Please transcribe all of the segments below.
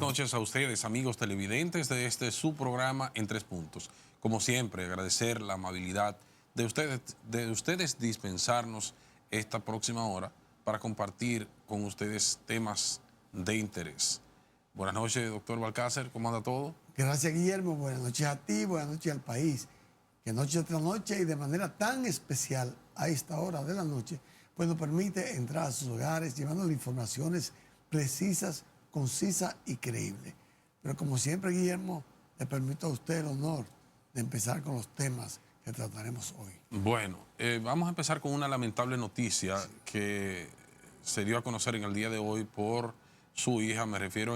noches a ustedes, amigos televidentes de este su programa En Tres Puntos. Como siempre, agradecer la amabilidad de ustedes dispensarnos esta próxima hora para compartir con ustedes temas de interés. Buenas noches, doctor Balcácer, ¿cómo anda todo? Gracias, Guillermo. Buenas noches a ti, buenas noches al país. Que noche tras noche y de manera tan especial a esta hora de la noche, pues nos permite entrar a sus hogares llevándole informaciones precisas, concisas y creíbles. Pero como siempre, Guillermo, le permito a usted el honor de empezar con los temas que trataremos hoy. Bueno, vamos a empezar con una lamentable noticia que se dio a conocer en el día de hoy por su hija. Me refiero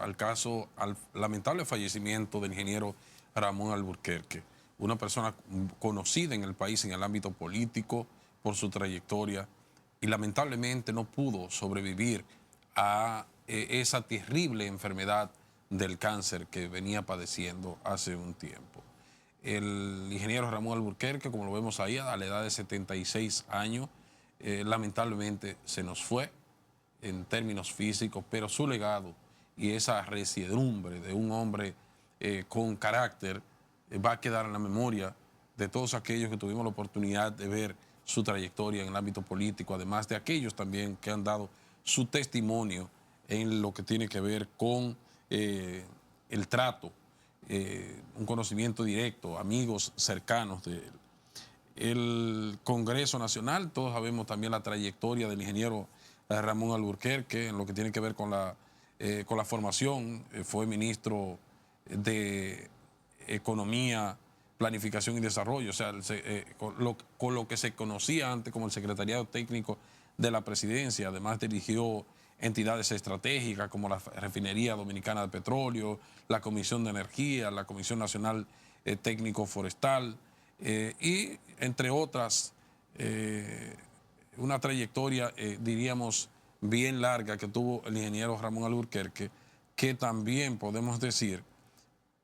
al caso, al lamentable fallecimiento del ingeniero Ramón Alburquerque, una persona conocida en el país en el ámbito político por su trayectoria, y lamentablemente no pudo sobrevivir a esa terrible enfermedad del cáncer que venía padeciendo hace un tiempo. El ingeniero Ramón Alburquerque, como lo vemos ahí, a la edad de 76 años, lamentablemente se nos fue en términos físicos, pero su legado y esa resiedumbre de un hombre con carácter va a quedar en la memoria de todos aquellos que tuvimos la oportunidad de ver su trayectoria en el ámbito político, además de aquellos también que han dado su testimonio en lo que tiene que ver con el trato, un conocimiento directo, amigos cercanos de él. El Congreso Nacional, todos sabemos también la trayectoria del ingeniero Ramón Alburquerque en lo que tiene que ver con la formación. Fue ministro de Economía, Planificación y Desarrollo, o sea, con lo que se conocía antes como el Secretariado Técnico de la Presidencia. Además dirigió entidades estratégicas como la Refinería Dominicana de Petróleo, la Comisión de Energía, la Comisión Nacional Técnico Forestal, y entre otras, una trayectoria, diríamos, bien larga que tuvo el ingeniero Ramón Alburquerque, que también podemos decir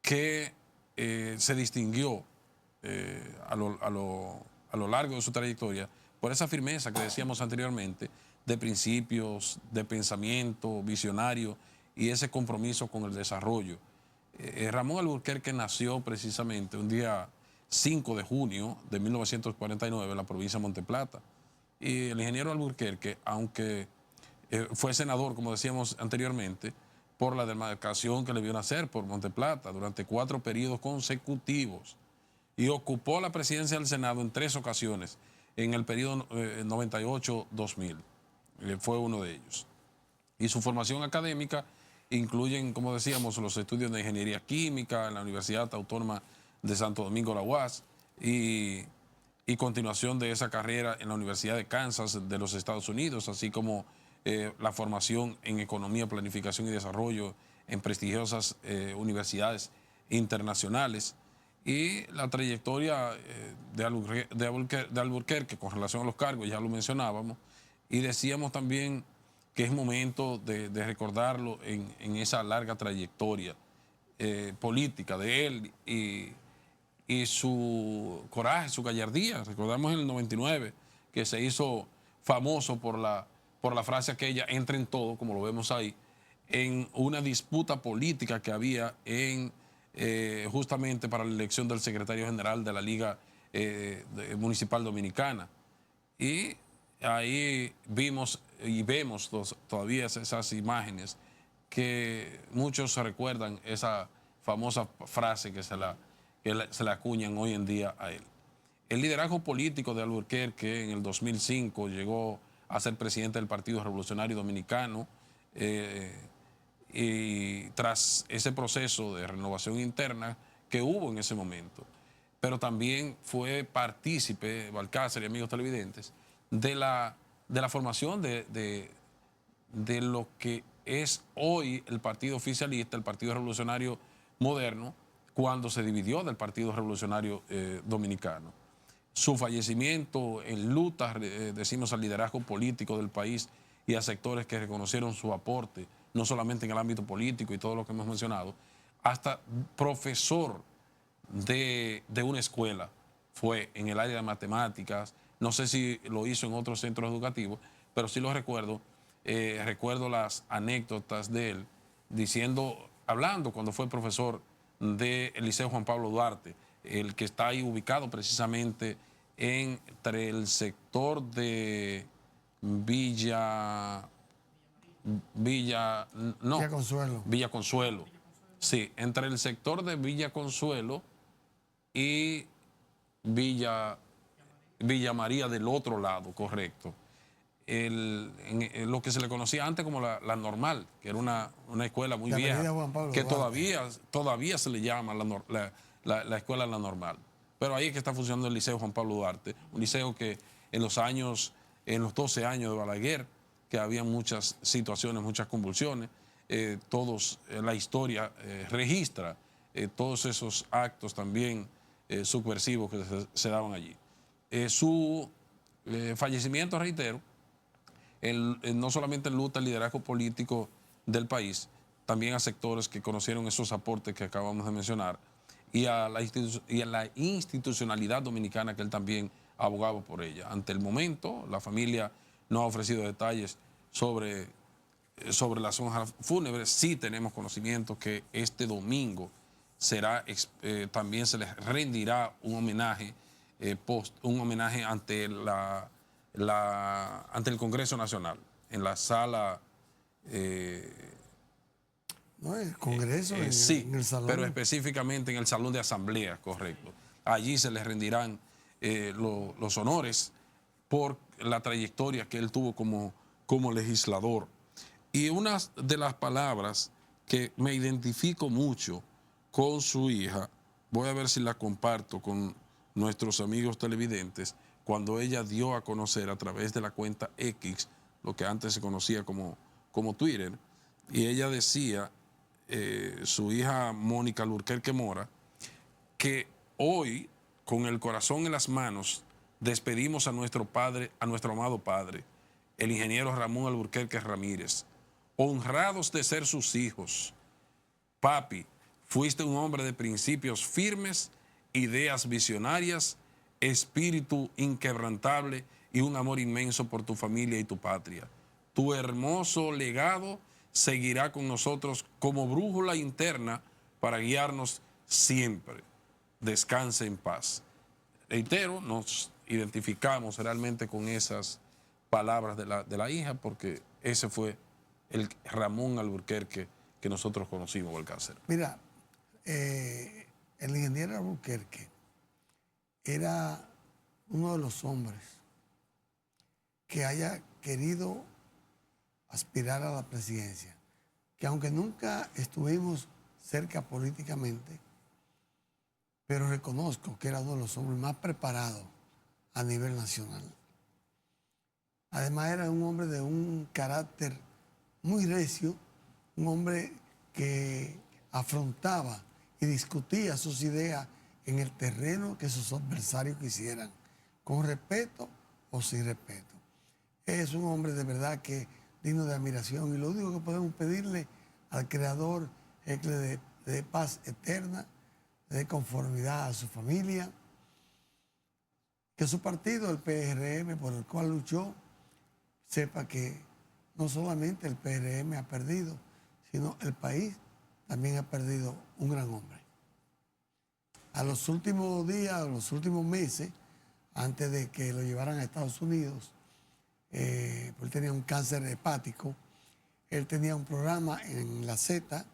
que se distinguió a lo largo de su trayectoria por esa firmeza que decíamos anteriormente, de principios, de pensamiento visionario y ese compromiso con el desarrollo. Ramón Alburquerque nació precisamente un día 5 de junio de 1949 en la provincia de Monteplata. Y el ingeniero Alburquerque, aunque fue senador, como decíamos anteriormente, por la demarcación que le vio nacer por Monteplata durante 4 periodos consecutivos, y ocupó la presidencia del Senado en 3 ocasiones en el periodo 98-2000. Fue uno de ellos. Y su formación académica incluyen, como decíamos, los estudios de ingeniería química en la Universidad Autónoma de Santo Domingo, la UAS, y continuación de esa carrera en la Universidad de Kansas de los Estados Unidos, así como la formación en economía, planificación y desarrollo en prestigiosas universidades internacionales. Y la trayectoria de Alburquerque con relación a los cargos, ya lo mencionábamos, y decíamos también que es momento de recordarlo en esa larga trayectoria política de él y su coraje, su gallardía. Recordamos en el 99 que se hizo famoso por la frase aquella, entra en todo, como lo vemos ahí, en una disputa política que había justamente para la elección del secretario general de la Liga Municipal Dominicana. Y ahí vimos y vemos todavía esas imágenes que muchos recuerdan esa famosa frase que se la acuñan hoy en día a él. El liderazgo político de Alburquerque en el 2005 llegó a ser presidente del Partido Revolucionario Dominicano, y tras ese proceso de renovación interna que hubo en ese momento. Pero también fue partícipe, Balcácer y amigos televidentes, de la formación de lo que es hoy el Partido Oficialista, el Partido Revolucionario Moderno, cuando se dividió del Partido Revolucionario Dominicano. Su fallecimiento enluta, decimos, al liderazgo político del país y a sectores que reconocieron su aporte, no solamente en el ámbito político y todo lo que hemos mencionado, hasta profesor de una escuela fue en el área de matemáticas. No sé si lo hizo en otros centros educativos, pero sí lo recuerdo. Recuerdo las anécdotas de él hablando cuando fue profesor del Liceo Juan Pablo Duarte, el que está ahí ubicado precisamente entre el sector de Villa Consuelo. Villa Consuelo. Sí, entre el sector de Villa Consuelo y Villa María del otro lado, correcto. Lo que se le conocía antes como la Normal, que era una escuela muy vieja, que todavía se le llama la escuela La Normal. Pero ahí es que está funcionando el Liceo Juan Pablo Duarte, un liceo que en los 12 años de Balaguer, que había muchas situaciones, muchas convulsiones, la historia registra todos esos actos también subversivos que se daban allí. Su fallecimiento, reitero, no solamente enluta el liderazgo político del país, también a sectores que conocieron esos aportes que acabamos de mencionar y a la institucionalidad dominicana que él también abogaba por ella. Ante el momento, la familia no ha ofrecido detalles sobre las honras fúnebres. Sí tenemos conocimiento que este domingo también se les rendirá un homenaje ante ante el Congreso Nacional, en la sala. No, el Congreso, Sí, en el salón. pero específicamente en el Salón de Asamblea, correcto. Allí se les rendirán los honores por la trayectoria que él tuvo como legislador. Y una de las palabras que me identifico mucho con su hija, voy a ver si la comparto con nuestros amigos televidentes, cuando ella dio a conocer a través de la cuenta X, lo que antes se conocía como Twitter, y ella decía, su hija Mónica Alburquerque Mora, que hoy, con el corazón en las manos, despedimos a nuestro padre, a nuestro amado padre, el ingeniero Ramón Alburquerque Ramírez, honrados de ser sus hijos. Papi, fuiste un hombre de principios firmes, ideas visionarias, espíritu inquebrantable y un amor inmenso por tu familia y tu patria. Tu hermoso legado seguirá con nosotros como brújula interna para guiarnos siempre. Descanse en paz. Reitero, nos identificamos realmente con esas palabras de la hija, porque ese fue el Ramón Alburquerque que nosotros conocimos, Balcácer. Mira, el ingeniero Alburquerque era uno de los hombres que haya querido aspirar a la presidencia, que aunque nunca estuvimos cerca políticamente, pero reconozco que era uno de los hombres más preparados a nivel nacional. Además era un hombre de un carácter muy recio, un hombre que afrontaba y discutía sus ideas en el terreno que sus adversarios quisieran, con respeto o sin respeto. Es un hombre de verdad que digno de admiración, y lo único que podemos pedirle al Creador es que le dé paz eterna, le dé conformidad a su familia, que su partido, el PRM, por el cual luchó, sepa que no solamente el PRM ha perdido, sino el país también ha perdido un gran hombre. A los últimos días, a los últimos meses, antes de que lo llevaran a Estados Unidos, pues él tenía un cáncer hepático, él tenía un programa en la Z.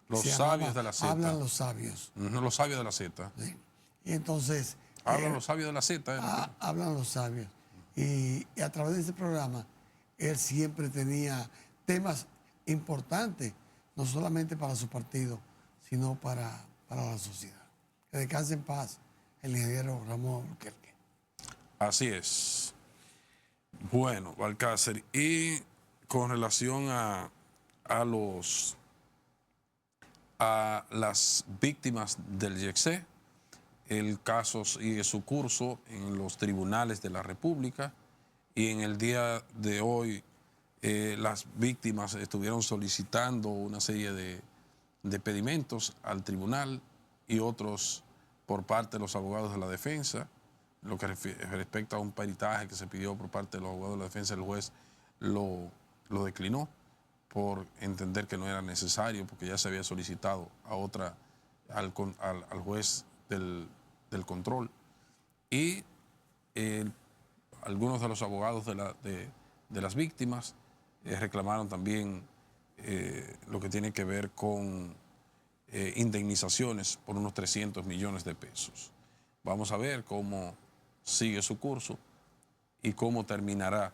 Los sabios de la Z. Hablan los sabios. Los sabios de la Z. Sí. Y entonces... Hablan los sabios de la Z. Hablan los sabios. Y a través de ese programa, él siempre tenía temas importantes, no solamente para su partido, sino para la sociedad. Que descanse en paz el ingeniero Ramón Alburquerque. Así es. Bueno, Balcácer, y con relación a las víctimas del YECSE, el caso sigue su curso en los tribunales de la República, y en el día de hoy las víctimas estuvieron solicitando una serie de pedimentos al tribunal y otros por parte de los abogados de la defensa. Lo que respecta a un peritaje que se pidió por parte de los abogados de la defensa, el juez lo declinó. por entender que no era necesario, porque ya se había solicitado a otra, al juez del control. Y algunos de los abogados de las víctimas reclamaron también lo que tiene que ver con indemnizaciones por unos 300 millones de pesos. Vamos a ver cómo sigue su curso y cómo terminará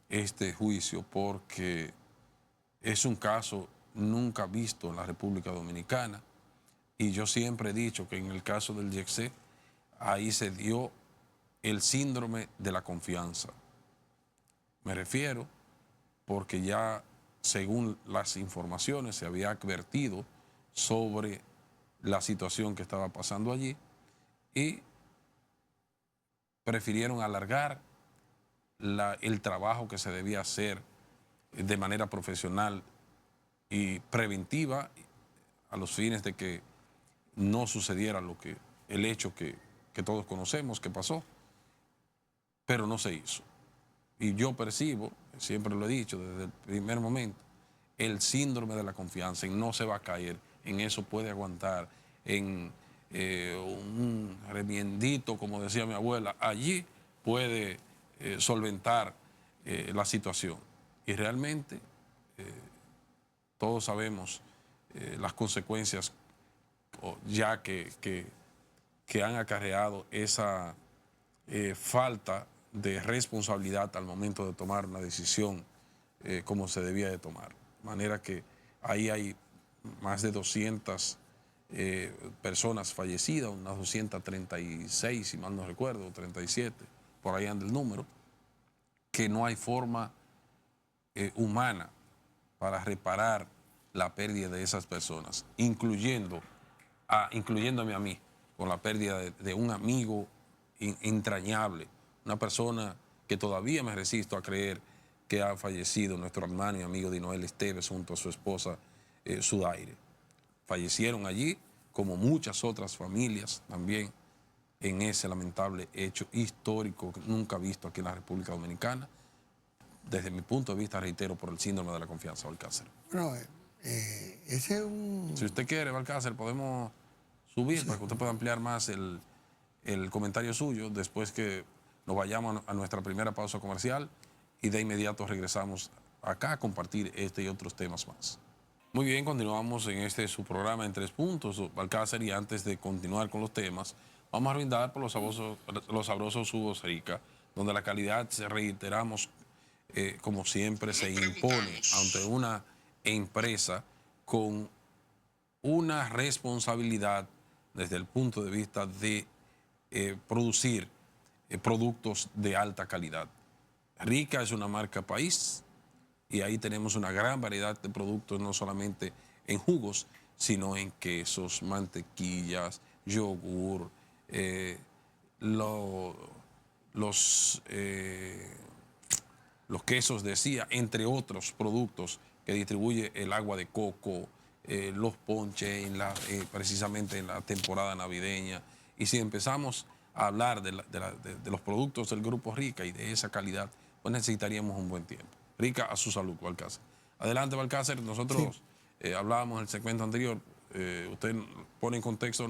este juicio, porque es un caso nunca visto en la República Dominicana, y yo siempre he dicho que en el caso del YECSE, ahí se dio el síndrome de la confianza. Me refiero porque ya, según las informaciones, se había advertido sobre la situación que estaba pasando allí y prefirieron alargar el trabajo que se debía hacer de manera profesional y preventiva a los fines de que no sucediera el hecho que todos conocemos que pasó, pero no se hizo. Y yo percibo, siempre lo he dicho desde el primer momento, el síndrome de la confianza, y no se va a caer, en eso puede aguantar, en un remiendito, como decía mi abuela, allí puede solventar la situación. Y realmente todos sabemos las consecuencias ya que han acarreado esa falta de responsabilidad al momento de tomar una decisión como se debía de tomar. De manera que ahí hay más de 200 personas fallecidas, unas 236, si mal no recuerdo, 37, por ahí anda el número, que no hay forma humana para reparar la pérdida de esas personas, incluyéndome a mí, con la pérdida de un amigo entrañable, una persona que todavía me resisto a creer que ha fallecido, nuestro hermano y amigo Dinoel Esteves junto a su esposa Sudaire. Fallecieron allí, como muchas otras familias también, en ese lamentable hecho histórico nunca visto aquí en la República Dominicana, desde mi punto de vista, reitero, por el síndrome de la confianza, Balcácer. Bueno, ese es un... Si usted quiere, Balcácer, podemos subir para que usted pueda ampliar más el comentario suyo después que nos vayamos a nuestra primera pausa comercial y de inmediato regresamos acá a compartir este y otros temas más. Muy bien, continuamos en su programa en 3 puntos, Balcácer, y antes de continuar con los temas, vamos a brindar por los sabrosos jugos Rica, donde la calidad, reiteramos, como siempre, se impone ante una empresa con una responsabilidad desde el punto de vista de producir productos de alta calidad. Rica es una marca país y ahí tenemos una gran variedad de productos, no solamente en jugos, sino en quesos, mantequillas, yogur, los quesos, decía, entre otros productos que distribuye el agua de coco, los ponches precisamente en la temporada navideña. Y si empezamos a hablar de los productos del Grupo Rica y de esa calidad, pues necesitaríamos un buen tiempo. Rica, a su salud, Balcácer. Adelante, Balcácer. Nosotros hablábamos en el segmento anterior, usted pone en contexto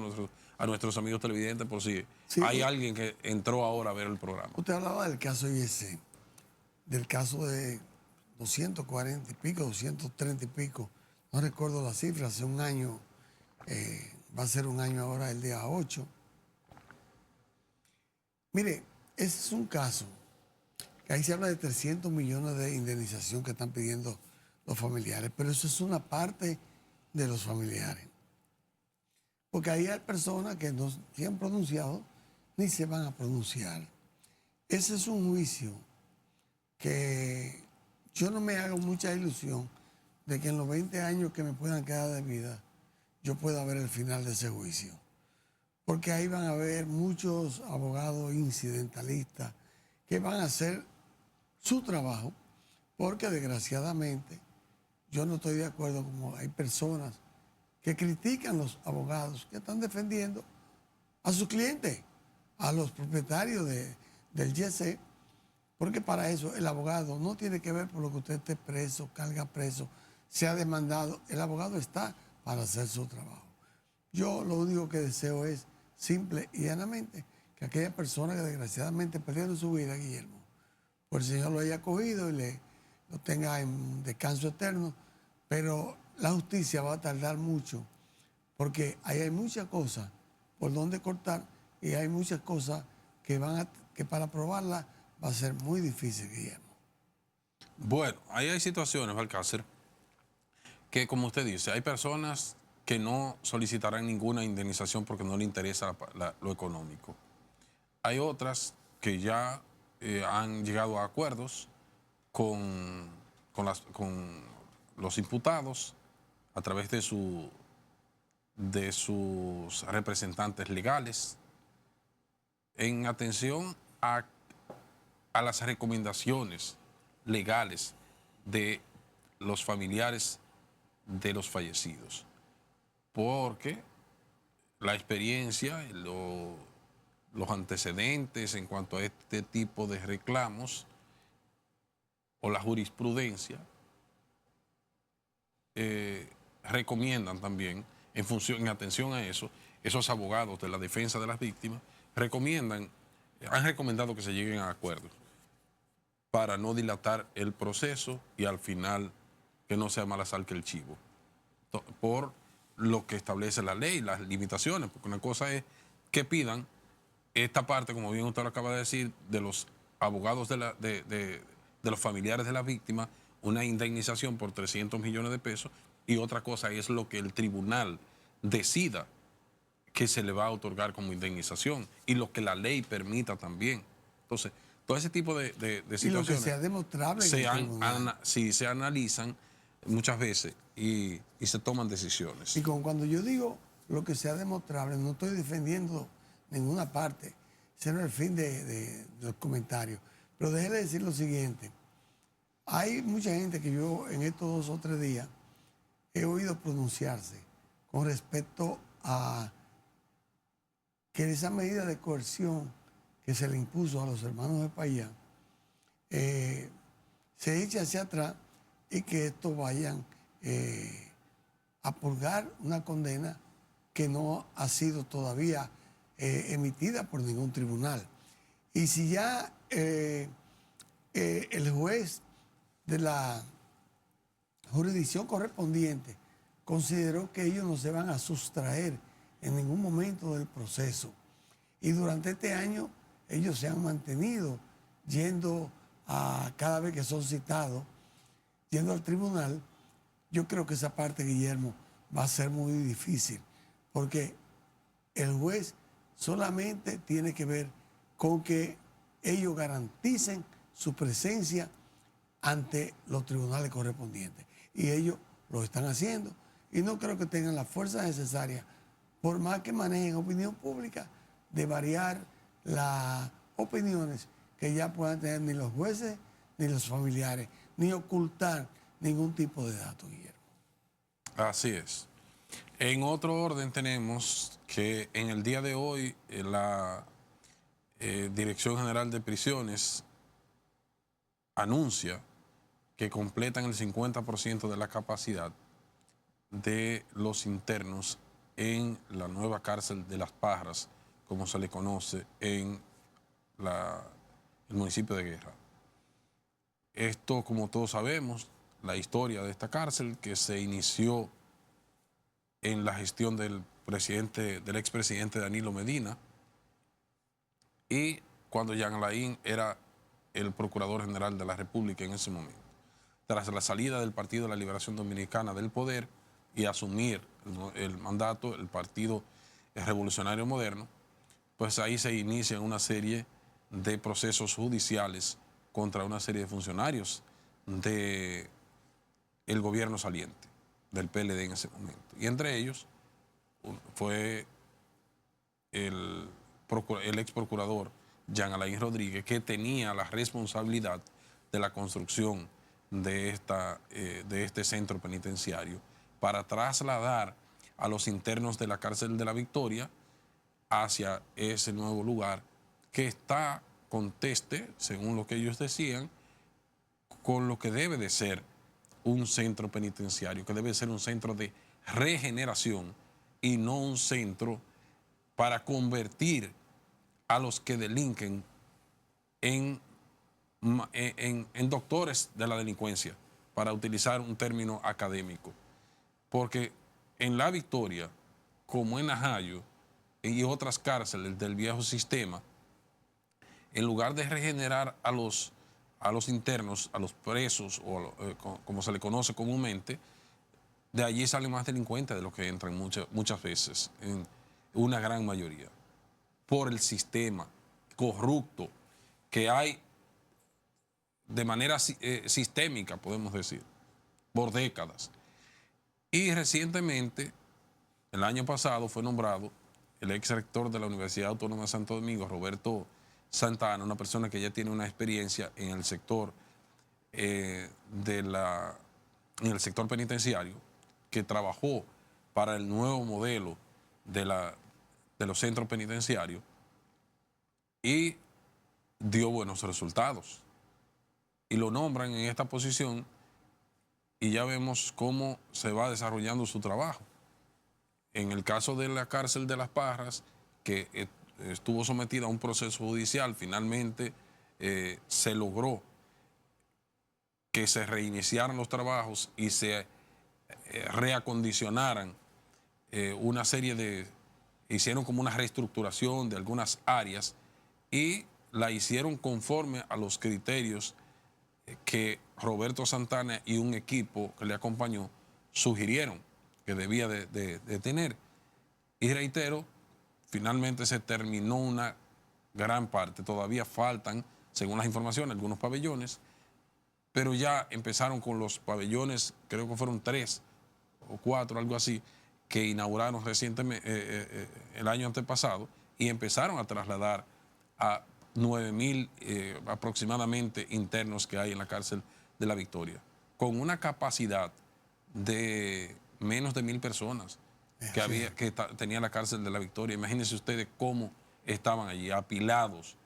a nuestros amigos televidentes por si hay alguien que entró ahora a ver el programa. Usted hablaba del caso IEC, del caso de 240 y pico, 230 y pico, no recuerdo la cifra, hace un año, va a ser un año ahora el día 8. Mire, ese es un caso que ahí se habla de 300 millones de indemnización que están pidiendo los familiares, pero eso es una parte de los familiares. Porque ahí hay personas que no se han pronunciado ni se van a pronunciar. Ese es un juicio que yo no me hago mucha ilusión de que en los 20 años que me puedan quedar de vida yo pueda ver el final de ese juicio. Porque ahí van a haber muchos abogados incidentalistas que van a hacer su trabajo, porque desgraciadamente yo no estoy de acuerdo como hay personas que critican a los abogados que están defendiendo a sus clientes, a los propietarios del YECE, porque para eso el abogado no tiene que ver por lo que usted esté preso, carga preso, se ha demandado. El abogado está para hacer su trabajo. Yo lo único que deseo es, simple y llanamente, que aquella persona que desgraciadamente perdieron su vida, Guillermo, pues el Señor lo haya cogido y lo tenga en descanso eterno, pero la justicia va a tardar mucho, porque ahí hay muchas cosas por donde cortar y hay muchas cosas que para probarlas va a ser muy difícil, Guillermo. Bueno, ahí hay situaciones, Balcácer, que como usted dice, hay personas que no solicitarán ninguna indemnización porque no le interesa lo económico. Hay otras que ya han llegado a acuerdos con los imputados a través de sus representantes legales en atención a las recomendaciones legales de los familiares de los fallecidos, porque la experiencia, los antecedentes en cuanto a este tipo de reclamos o la jurisprudencia recomiendan también, en atención a eso, esos abogados de la defensa de las víctimas han recomendado que se lleguen a acuerdos para no dilatar el proceso y al final que no sea mala sal que el chivo, por lo que establece la ley, las limitaciones, porque una cosa es que pidan esta parte, como bien usted lo acaba de decir, de los abogados de los familiares de las víctimas, una indemnización por 300 millones de pesos, y otra cosa es lo que el tribunal decida que se le va a otorgar como indemnización y lo que la ley permita también. Entonces, todo ese tipo de situaciones y lo que sea demostrable se analizan muchas veces y se toman decisiones. Y cuando yo digo lo que sea demostrable, no estoy defendiendo ninguna parte, ese no es el fin de los comentarios. Pero déjeme decir lo siguiente, hay mucha gente que yo en estos 2 o 3 días he oído pronunciarse con respecto a que esa medida de coerción que se le impuso a los hermanos de Payán se eche hacia atrás y que estos vayan a purgar una condena que no ha sido todavía emitida por ningún tribunal. Y si ya el juez de la jurisdicción correspondiente consideró que ellos no se van a sustraer en ningún momento del proceso, y durante este año ellos se han mantenido yendo a cada vez que son citados, yendo al tribunal, yo creo que esa parte, Guillermo, va a ser muy difícil, porque el juez solamente tiene que ver con que ellos garanticen su presencia ante los tribunales correspondientes. Y ellos lo están haciendo. Y no creo que tengan la fuerza necesaria, por más que manejen opinión pública, de variar las opiniones que ya puedan tener ni los jueces ni los familiares, ni ocultar ningún tipo de dato, Guillermo. Así es. En otro orden tenemos que en el día de hoy la Dirección General de Prisiones anuncia que completan el 50% de la capacidad de los internos en la nueva cárcel de Las Parras, como se le conoce en el municipio de Guerra. Esto, como todos sabemos, la historia de esta cárcel que se inició en la gestión del expresidente Danilo Medina, y cuando Jean Alain era el Procurador General de la República en ese momento. Tras la salida del Partido de la Liberación Dominicana del poder y asumir el mandato, el Partido Revolucionario Moderno, pues ahí se inicia una serie de procesos judiciales contra una serie de funcionarios del gobierno saliente, del PLD en ese momento. Y entre ellos fue el ex procurador Jean Alain Rodríguez, que tenía la responsabilidad de la construcción de este centro penitenciario para trasladar a los internos de la cárcel de la Victoria hacia ese nuevo lugar que está conteste, según lo que ellos decían, con lo que debe de ser un centro penitenciario, que debe ser un centro de regeneración y no un centro para convertir a los que delinquen en doctores de la delincuencia, para utilizar un término académico. Porque en La Victoria, como en Najayo y otras cárceles del viejo sistema, en lugar de regenerar a los internos, a los presos, o como se le conoce comúnmente, de allí salen más delincuentes de los que entran muchas veces, en una gran mayoría, por el sistema corrupto que hay de manera sistémica, podemos decir, por décadas. Y recientemente, el año pasado, fue nombrado el ex rector de la Universidad Autónoma de Santo Domingo, Roberto Santana, una persona que ya tiene una experiencia en el sector en el sector penitenciario, que trabajó para el nuevo modelo de los centros penitenciarios y dio buenos resultados. Y lo nombran en esta posición y ya vemos cómo se va desarrollando su trabajo. En el caso de la cárcel de Las Parras, que estuvo sometida a un proceso judicial, finalmente se logró que se reiniciaran los trabajos y se reacondicionaran una serie hicieron como una reestructuración de algunas áreas y la hicieron conforme a los criterios que Roberto Santana y un equipo que le acompañó sugirieron que debía de tener. Y reitero, finalmente se terminó una gran parte. Todavía faltan, según las informaciones, algunos pabellones, pero ya empezaron con los pabellones, creo que fueron 3 o 4, algo así, que inauguraron recientemente, el año antepasado, y empezaron a trasladar a 9,000 aproximadamente internos que hay en la cárcel de La Victoria, con una capacidad de menos de 1,000 personas que tenía la cárcel de La Victoria. Imagínense ustedes cómo estaban allí, apilados,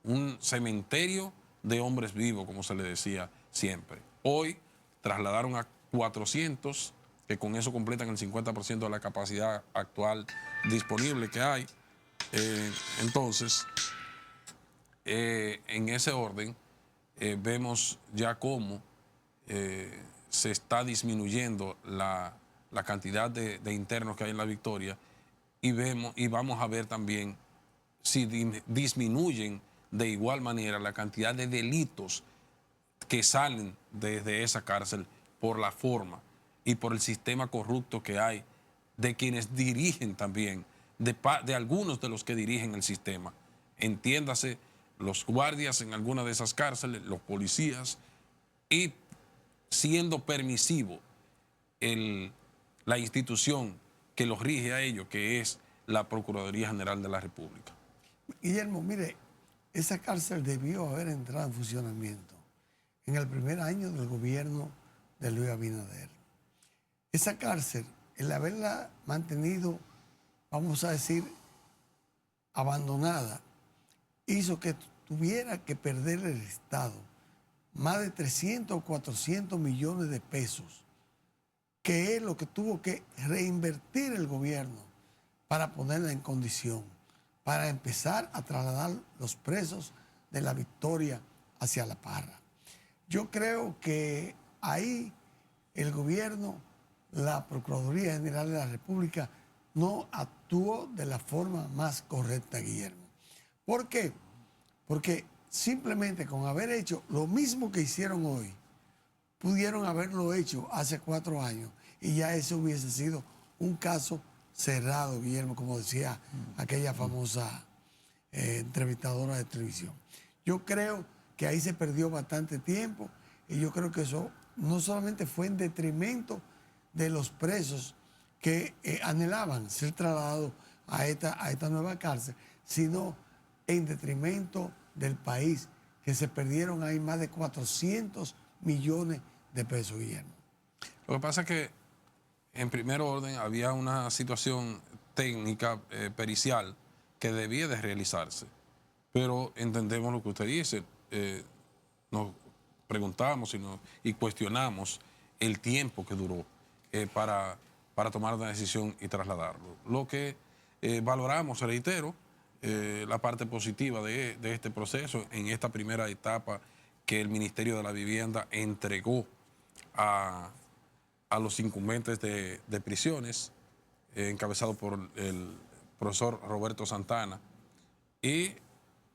un cementerio de hombres vivos, como se le decía siempre. Hoy trasladaron a 400, que con eso completan el 50% de la capacidad actual disponible que hay. Entonces, en ese orden, vemos ya cómo se está disminuyendo la cantidad de internos que hay en La Victoria, y vamos a ver también si disminuyen de igual manera la cantidad de delitos que salen desde esa cárcel por la forma y por el sistema corrupto que hay de quienes dirigen también, de algunos de los que dirigen el sistema. Entiéndase, los guardias en alguna de esas cárceles, los policías, y siendo permisivo la institución que los rige a ellos, que es la Procuraduría General de la República. Guillermo, mire, esa cárcel debió haber entrado en funcionamiento en el primer año del gobierno de Luis Abinader. Esa cárcel, el haberla mantenido, vamos a decir, abandonada, hizo que tuviera que perder el Estado más de 300 o 400 millones de pesos, que es lo que tuvo que reinvertir el gobierno para ponerla en condición, para empezar a trasladar los presos de La Victoria hacia La Parra. Yo creo que ahí el gobierno, la Procuraduría General de la República, no actuó de la forma más correcta, Guillermo. ¿Por qué? Porque simplemente con haber hecho lo mismo que hicieron hoy, pudieron haberlo hecho hace 4 años y ya eso hubiese sido un caso cerrado, Guillermo, como decía aquella famosa entrevistadora de televisión. Yo creo que ahí se perdió bastante tiempo y yo creo que eso no solamente fue en detrimento de los presos que anhelaban ser trasladados a esta nueva cárcel, sino en detrimento del país, que se perdieron ahí más de 400 millones de pesos, Guillermo. Lo que pasa es que, en primer orden, había una situación técnica, pericial, que debía de realizarse. Pero entendemos lo que usted dice. Nos preguntamos y cuestionamos el tiempo que duró para tomar una decisión y trasladarlo. Lo que valoramos, reitero, la parte positiva de este proceso en esta primera etapa que el Ministerio de la Vivienda entregó a los incumbentes de prisiones, encabezado por el profesor Roberto Santana, y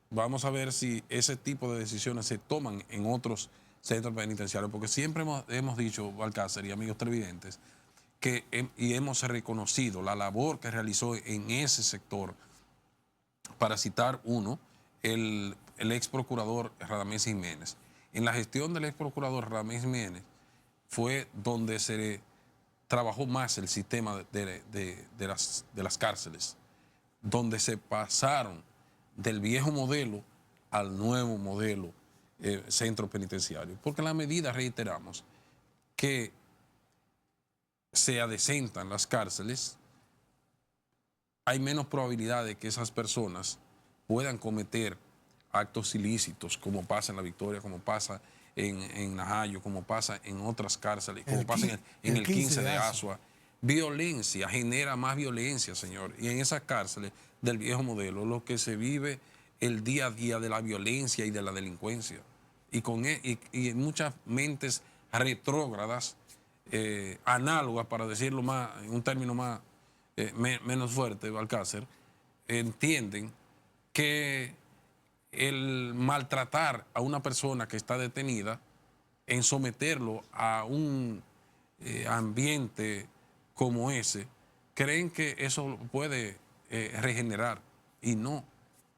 vamos a ver si ese tipo de decisiones se toman en otros centros penitenciarios, porque siempre hemos dicho, Balcácer y amigos televidentes, y hemos reconocido la labor que realizó en ese sector, para citar uno, el ex procurador Radamés Jiménez. En la gestión del ex procurador Radamés Jiménez fue donde se trabajó más el sistema de las cárceles, donde se pasaron del viejo modelo al nuevo modelo centro penitenciario. Porque en la medida, reiteramos, que se adecentan las cárceles, hay menos probabilidad de que esas personas puedan cometer actos ilícitos, como pasa en La Victoria, como pasa en Najayo, como pasa en otras cárceles, como pasa en el 15 de Asua. Violencia genera más violencia, señor. Y en esas cárceles del viejo modelo, lo que se vive el día a día de la violencia y de la delincuencia. Y muchas mentes retrógradas, análogas, para decirlo más, en un término más menos fuerte, Balcácer, entienden que el maltratar a una persona que está detenida, en someterlo a un ambiente como ese, creen que eso puede regenerar, y no.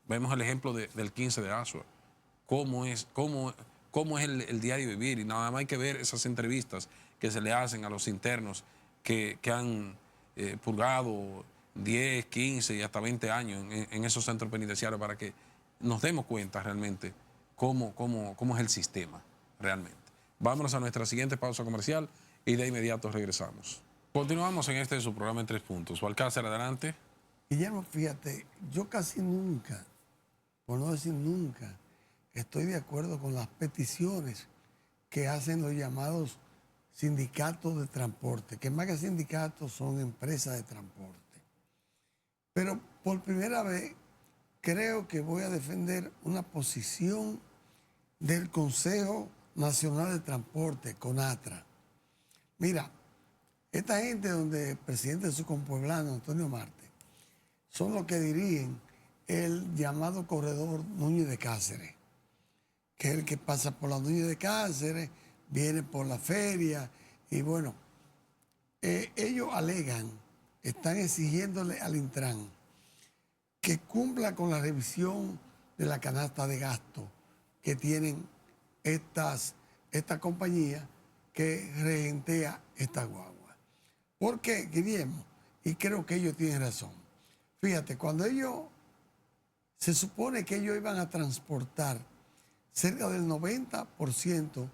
Vemos el ejemplo del 15 de Asua, cómo es el diario vivir, y nada más hay que ver esas entrevistas que se le hacen a los internos que han purgado 10, 15 y hasta 20 años en esos centros penitenciarios, para que nos demos cuenta realmente cómo es el sistema realmente. Vámonos a nuestra siguiente pausa comercial y de inmediato regresamos. Continuamos en este de su programa en 3 puntos. Balcácer, adelante. Guillermo, fíjate, yo casi nunca, por no decir nunca, estoy de acuerdo con las peticiones que hacen los llamados sindicatos de transporte, que más que sindicatos son empresas de transporte. Pero por primera vez creo que voy a defender una posición del Consejo Nacional de Transporte, CONATRA. Mira, esta gente, donde el presidente de su compueblano, Antonio Marte, son los que dirigen el llamado corredor Núñez de Cáceres, que es el que pasa por la Núñez de Cáceres, viene por la feria, y bueno, ellos alegan, están exigiéndole al Intran que cumpla con la revisión de la canasta de gasto que tienen esta compañía que regentea esta guagua. ¿Por qué, Guillermo? Y creo que ellos tienen razón. Fíjate, cuando se supone que ellos iban a transportar cerca del 90%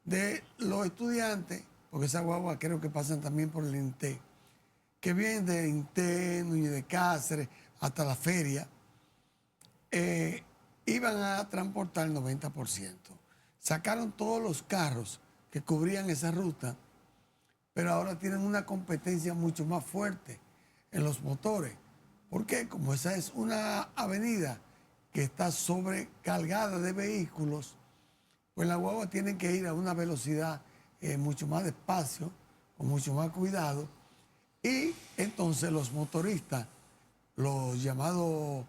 de los estudiantes, porque esas guaguas creo que pasan también por el INTE, que vienen de INTE, Núñez de Cáceres, hasta la feria, iban a transportar el 90%. Sacaron todos los carros que cubrían esa ruta, pero ahora tienen una competencia mucho más fuerte en los motores. ¿Por qué? Como esa es una avenida que está sobrecargada de vehículos, pues las guaguas tienen que ir a una velocidad mucho más despacio, con mucho más cuidado, y entonces los motoristas, los llamados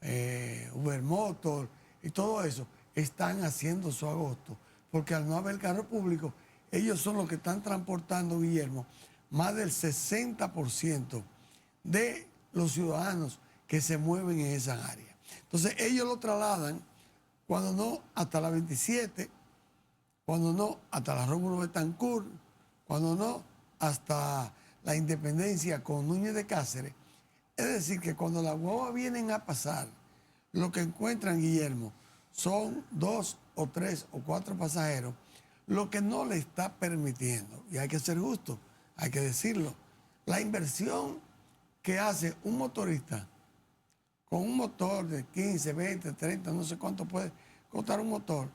Uber Motor y todo eso, están haciendo su agosto, porque al no haber carro público, ellos son los que están transportando, Guillermo, más del 60% de los ciudadanos que se mueven en esa área. Entonces ellos lo trasladan, cuando no hasta la 27, cuando no hasta la Rómulo Betancourt, cuando no hasta la Independencia con Núñez de Cáceres. Es decir, que cuando las guaguas vienen a pasar, lo que encuentran, Guillermo, son 2 o 3 o 4 pasajeros, lo que no le está permitiendo, y hay que ser justo, hay que decirlo, la inversión que hace un motorista con un motor de 15, 20, 30, no sé cuánto puede costar un motor,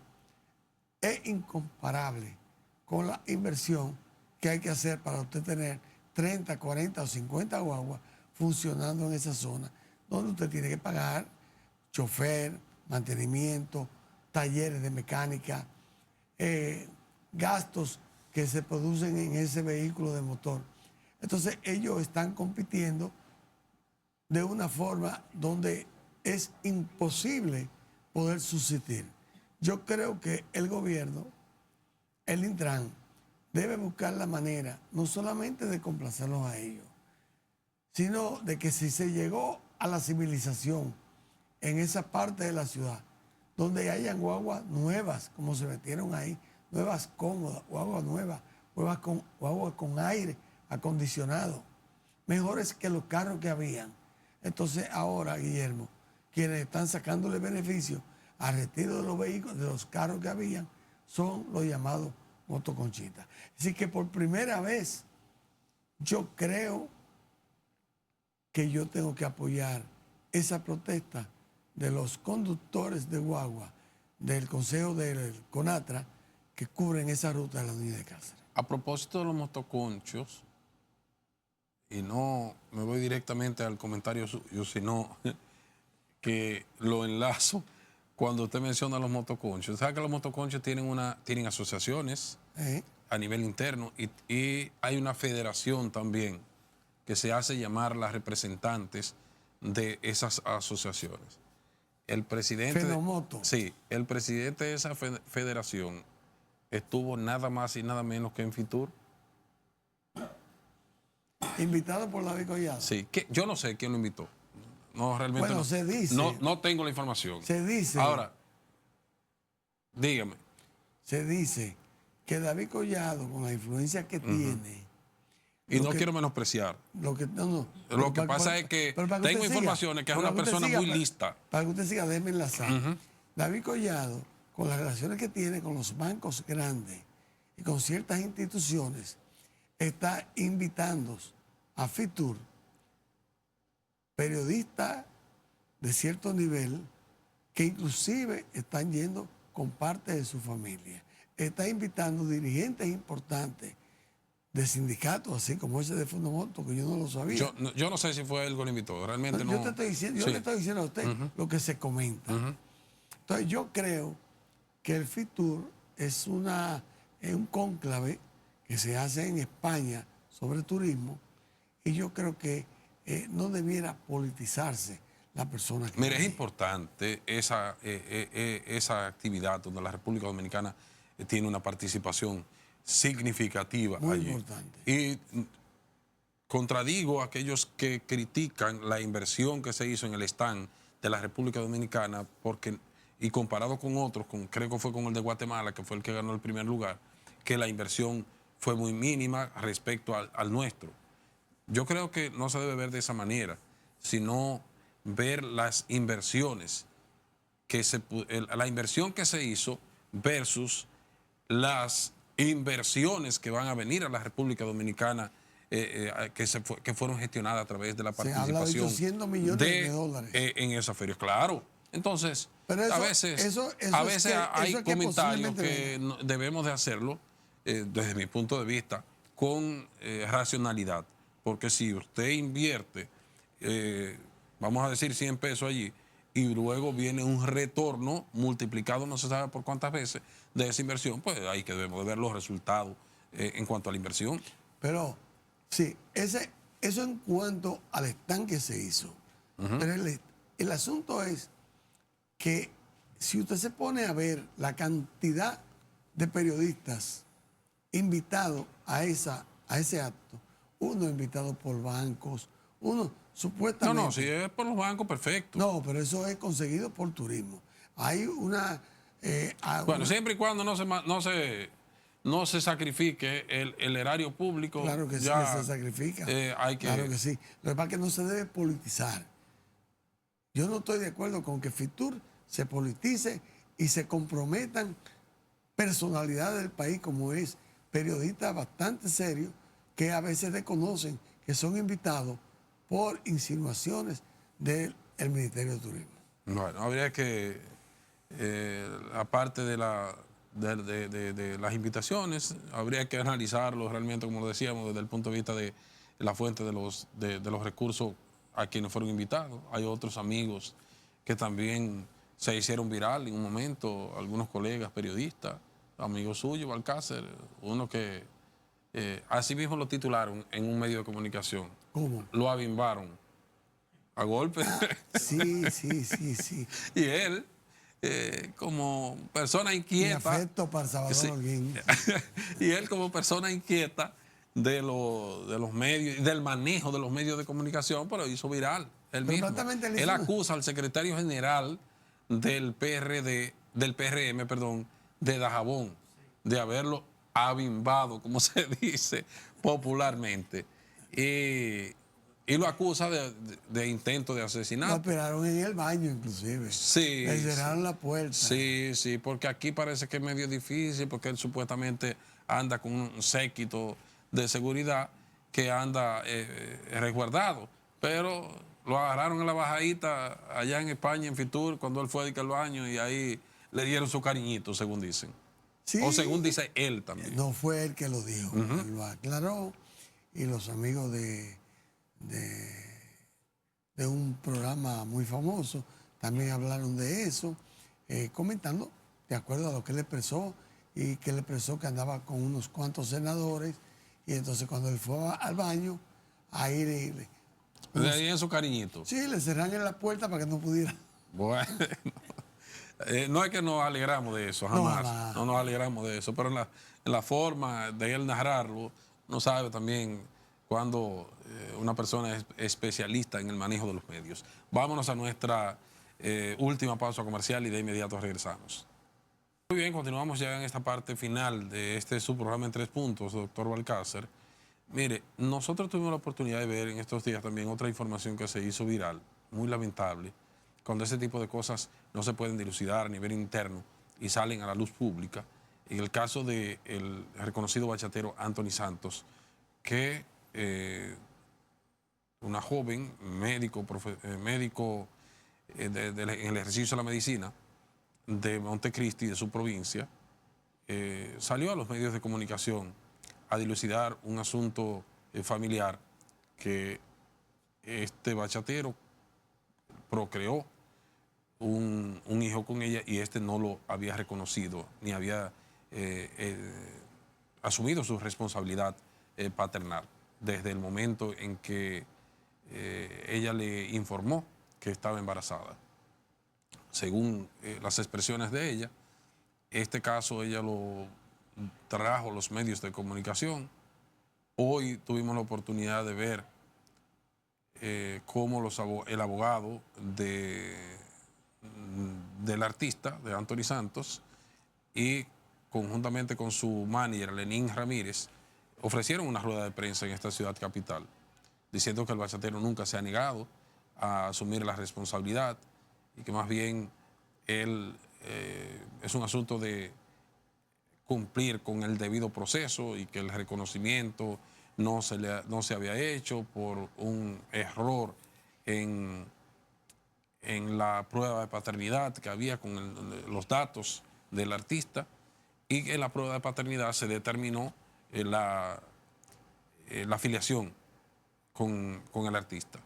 es incomparable con la inversión que hay que hacer para usted tener 30, 40 o 50 guaguas funcionando en esa zona, donde usted tiene que pagar chofer, mantenimiento, talleres de mecánica, gastos que se producen en ese vehículo de motor. Entonces ellos están compitiendo de una forma donde es imposible poder subsistir. Yo creo que el gobierno, el Intran, debe buscar la manera no solamente de complacerlos a ellos, sino de que si se llegó a la civilización en esa parte de la ciudad, donde hayan guaguas nuevas, como se metieron ahí, nuevas cómodas, guaguas nuevas, guaguas con aire acondicionado, mejores que los carros que habían. Entonces ahora, Guillermo, quienes están sacándole beneficio al retiro de los vehículos, de los carros que habían, son los llamados motoconchitas. Así que por primera vez yo creo que yo tengo que apoyar esa protesta de los conductores de guagua del Consejo del CONATRA que cubren esa ruta de la Avenida de Cáceres. A propósito de los motoconchos, y no me voy directamente al comentario suyo, sino que lo enlazo cuando usted menciona los motoconchos. ¿Sabe que los motoconchos tienen asociaciones a nivel interno y hay una federación también que se hace llamar las representantes de esas asociaciones? El presidente el presidente de esa federación estuvo nada más y nada menos que en Fitur. Invitado por David Collado. Sí, yo no sé quién lo invitó. No, realmente bueno, no. Se dice. No tengo la información. Se dice. Ahora, dígame. Se dice que David Collado, con la influencia que tiene. Y no quiero menospreciar. Lo que pasa es que tengo informaciones que es una persona muy lista. Para que usted siga, déjeme enlazar. David Collado, con las relaciones que tiene con los bancos grandes y con ciertas instituciones, está invitando a Fitur periodistas de cierto nivel que inclusive están yendo con parte de su familia. Está invitando dirigentes importantes de sindicatos, así como ese de Fundomoto, que yo no lo sabía. Yo no sé si fue él que lo invitó, realmente no. Yo le estoy diciendo a usted lo que se comenta. Entonces yo creo que el Fitur es un cónclave que se hace en España sobre turismo y yo creo que no debiera politizarse la persona que... Mire, es importante esa actividad donde la República Dominicana tiene una participación significativa muy allí. Importante. Y contradigo a aquellos que critican la inversión que se hizo en el stand de la República Dominicana y comparado con otros, creo que fue con el de Guatemala, que fue el que ganó el primer lugar, que la inversión fue muy mínima respecto al nuestro. Yo creo que no se debe ver de esa manera, sino ver las inversiones, la inversión que se hizo versus las inversiones que van a venir a la República Dominicana que fueron gestionadas a través de la participación. Se habla de 800 millones de dólares. En esa feria, claro. Entonces, a veces hay comentarios que debemos de hacerlo, desde mi punto de vista, con racionalidad. Porque si usted invierte, vamos a decir 100 pesos allí, y luego viene un retorno multiplicado no se sabe por cuántas veces de esa inversión, pues ahí que debemos de ver los resultados en cuanto a la inversión. Pero sí, eso en cuanto al stand que se hizo. Pero el asunto es que si usted se pone a ver la cantidad de periodistas invitados a ese acto, uno invitado por bancos, uno supuestamente... No, si es por los bancos, perfecto. No, pero eso es conseguido por turismo. Hay una... bueno, siempre y cuando no se sacrifique el erario público. Claro que sí, que se sacrifica. Claro que sí. Lo que pasa es que no se debe politizar. Yo no estoy de acuerdo con que Fitur se politice y se comprometan personalidades del país, como es periodistas bastante serios, que a veces desconocen que son invitados por insinuaciones del Ministerio de Turismo. Bueno, habría que, aparte de de las invitaciones. Habría que analizarlo realmente, como lo decíamos, desde el punto de vista de la fuente de los recursos a quienes fueron invitados. Hay otros amigos que también se hicieron viral en un momento, algunos colegas periodistas, amigos suyos, Balcácer, uno que así mismo lo titularon en un medio de comunicación. ¿Cómo? Lo abimbaron a golpe. Sí, sí, sí, sí. Y él, como persona Mi inquieta. afecto para Salvador Sí. Holguín. Y él, como persona inquieta de los medios, del manejo de los medios de comunicación, pero hizo viral él Pero mismo. prácticamente él Él hizo- acusa al secretario general del PRM, perdón, de Dajabón, de haberlo abimbado, como se dice popularmente. Y lo acusa de intento de Lo asesinato. operaron en el baño, inclusive. Sí. Le cerraron la puerta. Sí, sí, porque aquí parece que es medio difícil, porque él supuestamente anda con un séquito de seguridad que anda resguardado. Pero lo agarraron en la bajadita allá en España, en Fitur, cuando él fue al baño, y ahí le dieron su cariñito, según dicen. Sí, O según dice él también. no fue él que lo dijo, él lo aclaró. Y los amigos de un programa muy famoso también hablaron de eso, comentando de acuerdo a lo que él expresó, y que él expresó que andaba con unos cuantos senadores, y entonces cuando él fue al baño, ahí Le dieron su cariñito. sí, le cerraron en la puerta para que no pudiera. Bueno, no es que nos alegramos de eso, No, jamás. jamás. No nos alegramos de eso, pero en la forma de él narrarlo, uno sabe también cuando una persona es especialista en el manejo de los medios. Vámonos a nuestra última pausa comercial y de inmediato regresamos. Muy bien, continuamos ya en esta parte final de este su programa en 3 puntos, doctor Balcácer. Mire, nosotros tuvimos la oportunidad de ver en estos días también otra información que se hizo viral, muy lamentable, cuando ese tipo de cosas no se pueden dilucidar a nivel interno y salen a la luz pública. En el caso del reconocido bachatero Anthony Santos, que una joven médico en el ejercicio de la medicina de Montecristi, de su provincia, salió a los medios de comunicación a dilucidar un asunto familiar que este bachatero procreó un hijo con ella y este no lo había reconocido ni había asumido su responsabilidad paternal desde el momento en que ella le informó que estaba embarazada. Según las expresiones de ella, este caso ella lo trajo a los medios de comunicación. Hoy tuvimos la oportunidad de ver cómo el abogado del artista, de Anthony Santos, y conjuntamente con su manager, Lenín Ramírez, ofrecieron una rueda de prensa en esta ciudad capital, diciendo que el bachatero nunca se ha negado a asumir la responsabilidad y que más bien él es un asunto de cumplir con el debido proceso y que el reconocimiento no se había hecho por un error en la prueba de paternidad que había con los datos del artista, y que en la prueba de paternidad se determinó la afiliación con el artista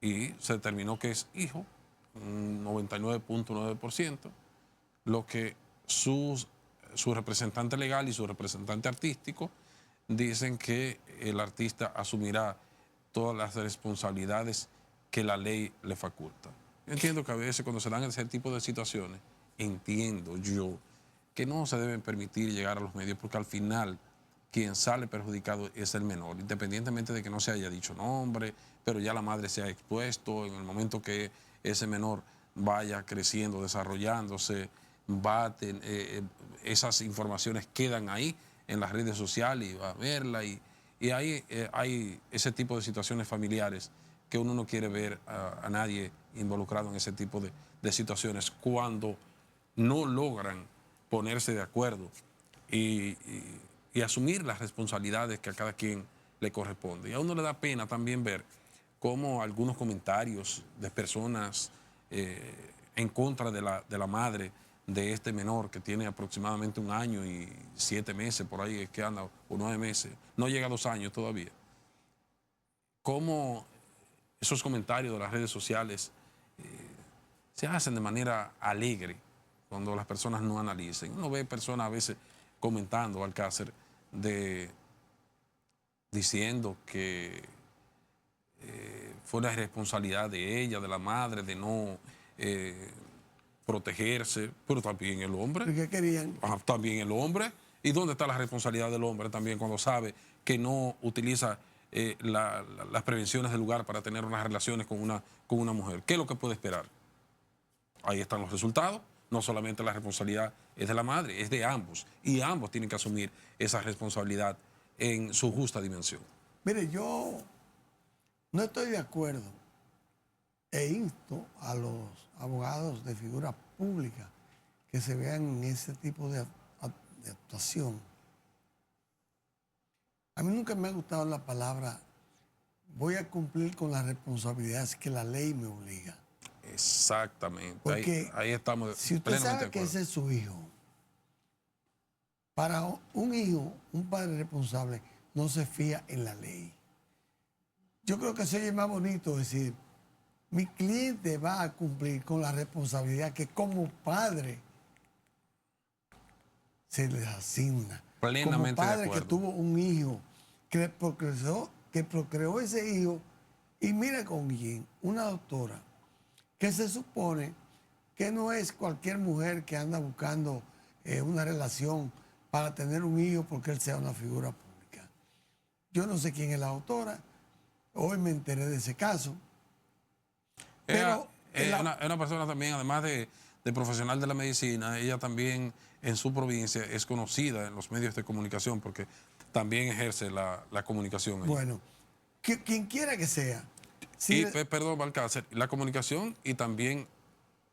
y se determinó que es hijo, un 99.9%, lo que su representante legal y su representante artístico dicen que el artista asumirá todas las responsabilidades que la ley le faculta. Yo entiendo que a veces cuando se dan ese tipo de situaciones, entiendo yo que no se deben permitir llegar a los medios, porque al final quien sale perjudicado es el menor, independientemente de que no se haya dicho nombre, pero ya la madre se ha expuesto. En el momento que ese menor vaya creciendo, desarrollándose, esas informaciones quedan ahí en las redes sociales y va a verla, y ahí hay ese tipo de situaciones familiares que uno no quiere ver a nadie involucrado en ese tipo de situaciones cuando no logran ponerse de acuerdo y asumir las responsabilidades que a cada quien le corresponde. Y a uno le da pena también ver cómo algunos comentarios de personas en contra de la madre de este menor que tiene aproximadamente 1 año y 7 meses, por ahí es que anda, o 9 meses, no llega a 2 años todavía. ¿Cómo esos comentarios de las redes sociales se hacen de manera alegre cuando las personas no analicen? Uno ve personas a veces comentando, Alcácer, diciendo que fue la responsabilidad de ella, de la madre, de no protegerse, pero también el hombre. ¿Por qué querían? También el hombre. ¿Y dónde está la responsabilidad del hombre también cuando sabe que no utiliza las prevenciones del lugar para tener unas relaciones con una mujer? ¿Qué es lo que puede esperar? Ahí están los resultados. No solamente la responsabilidad es de la madre, es de ambos. Y ambos tienen que asumir esa responsabilidad en su justa dimensión. Mire, yo no estoy de acuerdo e insto a los abogados de figura pública que se vean en ese tipo de actuación. A mí nunca me ha gustado la palabra voy a cumplir con las responsabilidades que la ley me obliga. Exactamente. Porque ahí estamos si usted plenamente sabe de que acuerdo. ese es su hijo, para un hijo, un padre responsable no se fía en la ley. Yo creo que se oye más bonito decir, mi cliente va a cumplir con la responsabilidad que como padre se les asigna. Plenamente como de padre que acuerdo. tuvo un hijo, que procreó ese hijo, y mira con quién, una doctora, que se supone que no es cualquier mujer que anda buscando una relación para tener un hijo porque él sea una figura pública. Yo no sé quién es la autora, hoy me enteré de ese caso. Pero es una persona también, además de profesional de la medicina, ella también en su provincia es conocida en los medios de comunicación porque también ejerce la comunicación. Bueno, quien quiera que sea. Y, perdón, Balcácer, la comunicación y también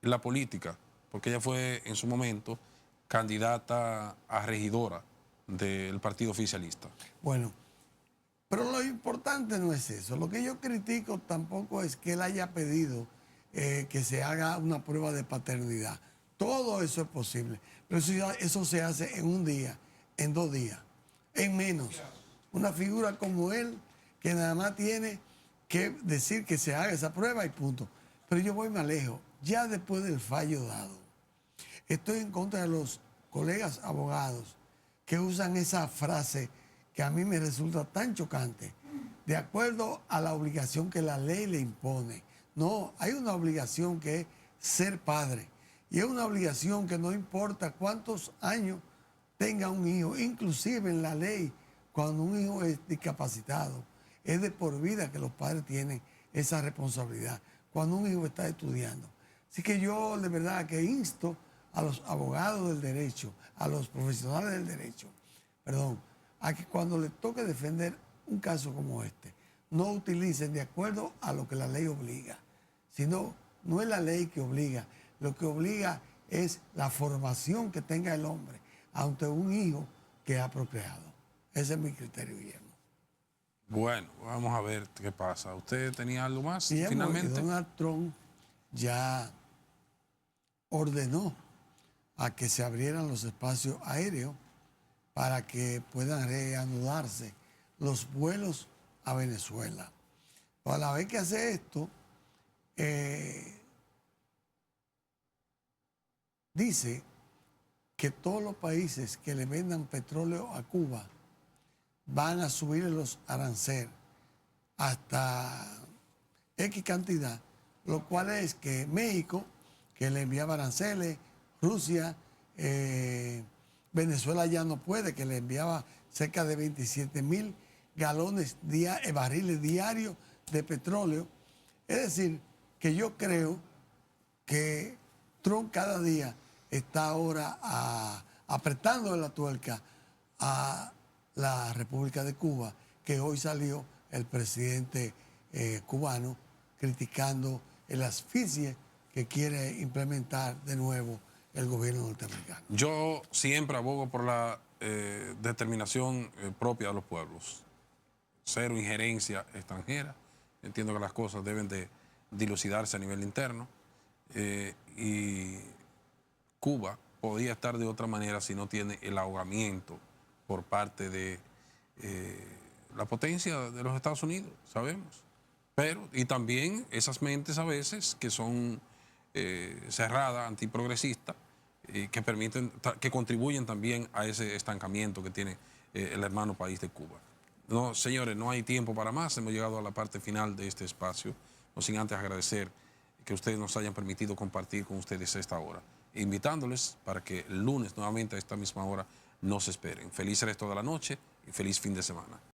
la política, porque ella fue en su momento candidata a regidora del partido oficialista. Bueno, pero lo importante no es eso. Lo que yo critico tampoco es que él haya pedido que se haga una prueba de paternidad. Todo eso es posible, pero eso se hace en un día, en 2 días, en menos. Una figura como él que nada más tiene que decir que se haga esa prueba y punto. Pero yo voy más lejos. Ya después del fallo dado, estoy en contra de los colegas abogados que usan esa frase que a mí me resulta tan chocante, de acuerdo a la obligación que la ley le impone. No, hay una obligación que es ser padre. Y es una obligación que no importa cuántos años tenga un hijo, inclusive en la ley, cuando un hijo es discapacitado, es de por vida que los padres tienen esa responsabilidad, cuando un hijo está estudiando. Así que yo de verdad que insto a los abogados del derecho, a los profesionales del derecho, a que cuando les toque defender un caso como este, no utilicen de acuerdo a lo que la ley obliga, sino no es la ley que obliga, lo que obliga es la formación que tenga el hombre ante un hijo que ha procreado. Ese es mi criterio, Guillermo. Bueno, vamos a ver qué pasa. ¿Usted tenía algo más? Guillermo, Finalmente. Donald Trump ya ordenó a que se abrieran los espacios aéreos para que puedan reanudarse los vuelos a Venezuela. Pero a la vez que hace esto, dice que todos los países que le vendan petróleo a Cuba van a subir los aranceles hasta X cantidad, lo cual es que México, que le enviaba aranceles, Rusia, Venezuela ya no puede, que le enviaba cerca de 27,000 barriles diarios de petróleo. Es decir, que yo creo que Trump cada día está ahora apretando la tuerca a la República de Cuba, que hoy salió el presidente cubano criticando el asfixia que quiere implementar de nuevo el gobierno norteamericano. Yo siempre abogo por la determinación propia de los pueblos. Cero injerencia extranjera. Entiendo que las cosas deben de dilucidarse a nivel interno. Y Cuba podía estar de otra manera si no tiene el ahogamiento por parte de la potencia de los Estados Unidos, sabemos. Pero, y también esas mentes a veces que son cerradas, antiprogresistas, que permiten, que contribuyen también a ese estancamiento que tiene el hermano país de Cuba. No, señores, no hay tiempo para más. Hemos llegado a la parte final de este espacio. No sin antes agradecer que ustedes nos hayan permitido compartir con ustedes esta hora. Invitándoles para que el lunes nuevamente a esta misma hora nos esperen. Feliz resto de la noche y feliz fin de semana.